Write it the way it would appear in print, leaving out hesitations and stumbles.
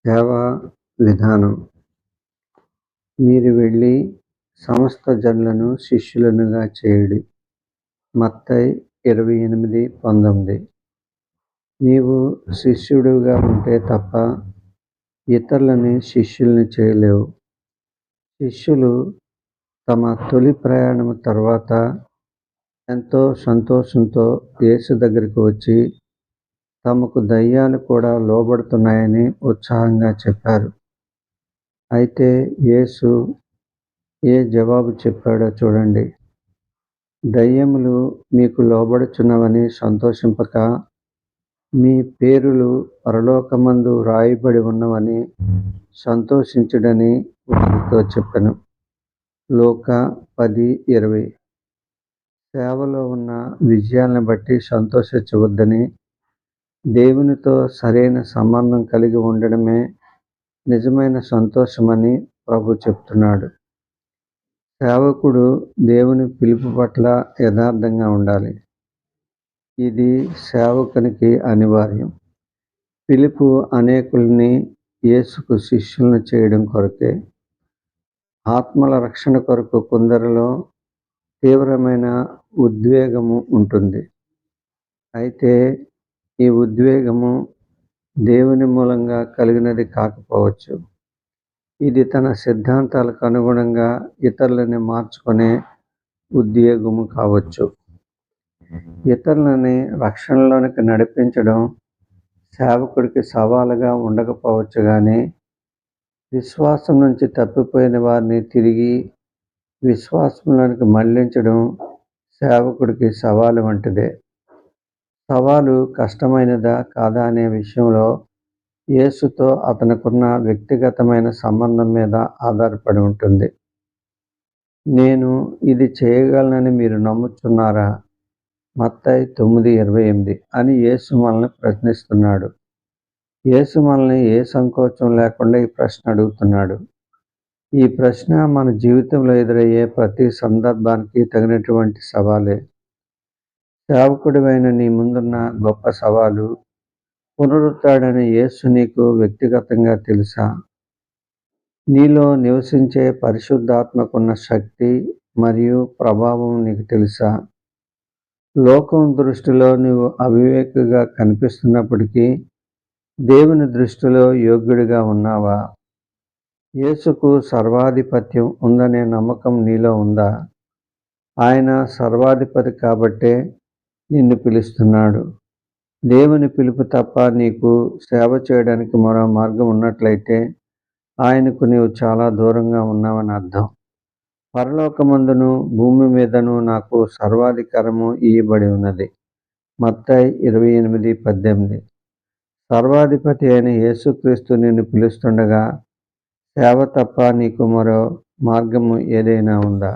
సేవా విధానం. మీరు వెళ్ళి సమస్త జనులను శిష్యులనుగా చేయుడి. మత్తయి 28:19. నీవు శిష్యుడిగా ఉంటే తప్ప ఇతరులని శిష్యుల్ని చేయలేవు. శిష్యులు తమ తొలి ప్రయాణం తర్వాత ఎంతో సంతోషంతో యేసు దగ్గరికి వచ్చి తమకు దయ్యాలు కూడా లోబడుతున్నాయని ఉత్సాహంగా చెప్పారు. అయితే యేసు ఏ జవాబు చెప్పాడో చూడండి. దయ్యములు మీకు లోబడుచున్నవని సంతోషింపక, మీ పేరులు పరలోకమందు వ్రాయబడి ఉన్నవని సంతోషించుడని వారితో చెప్పెను. లూకా 10:20. సేవలో ఉన్న విజయాలను బట్టి సంతోషించవద్దని, దేవునితో సరైన సంబంధం కలిగి ఉండడమే నిజమైన సంతోషమని ప్రభు చెప్తున్నాడు. సేవకుడు దేవుని పిలుపు పట్ల యథార్థంగా ఉండాలి. ఇది సేవకునికి అనివార్యం. పిలుపు అనేకుల్ని యేసుకు శిష్యులను చేయడం కొరకే. ఆత్మల రక్షణ కొరకు కొందరిలో తీవ్రమైన ఉద్వేగము ఉంటుంది. అయితే ఈ ఉద్వేగము దేవుని మూలంగా కలిగినది కాకపోవచ్చు. ఇది తన సిద్ధాంతాలకు అనుగుణంగా ఇతరులని మార్చుకునే ఉద్వేగము కావచ్చు. ఇతరులని రక్షణలోనికి నడిపించడం సేవకుడికి సవాలుగా ఉండకపోవచ్చు కానీ, విశ్వాసం నుంచి తప్పిపోయిన వారిని తిరిగి విశ్వాసంలోనికి మళ్లించడం సేవకుడికి సవాలు వంటిదే. సవాలు కష్టమైనదా కాదా అనే విషయంలో యేసుతో అతనుకున్న వ్యక్తిగతమైన సంబంధం మీద ఆధారపడి ఉంటుంది. నేను ఇది చేయగలనని మీరు నమ్ముచున్నారా? మత్తయి 9:28 అని యేసు మనల్ని ప్రశ్నిస్తున్నాడు. యేసు మనల్ని ఏ సంకోచం లేకుండా ఈ ప్రశ్న అడుగుతున్నాడు. ఈ ప్రశ్న మన జీవితంలో ఎదురయ్యే ప్రతి సందర్భానికి తగినటువంటి సవాలే. సేవకుడివైన నీ ముందున్న గొప్ప సవాలు, పునరుత్థానుడైన యేసు నీకు వ్యక్తిగతంగా తెలుసా? నీలో నివసించే పరిశుద్ధాత్మకున్న శక్తి మరియు ప్రభావం నీకు తెలుసా? లోకం దృష్టిలో నువ్వు అవివేకిగా కనిపిస్తున్నప్పటికీ దేవుని దృష్టిలో యోగ్యుడిగా ఉన్నావా? యేసుకు సర్వాధిపత్యం ఉందనే నమ్మకం నీలో ఉందా? ఆయన సర్వాధిపతి కాబట్టే నిన్ను పిలుస్తున్నాడు. దేవుని పిలుపు తప్ప నీకు సేవ చేయడానికి మరో మార్గం ఉన్నట్లయితే ఆయనకు నీవు చాలా దూరంగా ఉన్నావని అర్థం. పరలోకమందును భూమి మీదను నాకు సర్వాధికారము ఇయ్యబడి ఉన్నది. మత్తయి 28:18. సర్వాధిపతి అయిన యేసుక్రీస్తు నిన్ను పిలుస్తుండగా సేవ తప్ప నీకు మరో మార్గము ఏదైనా ఉందా?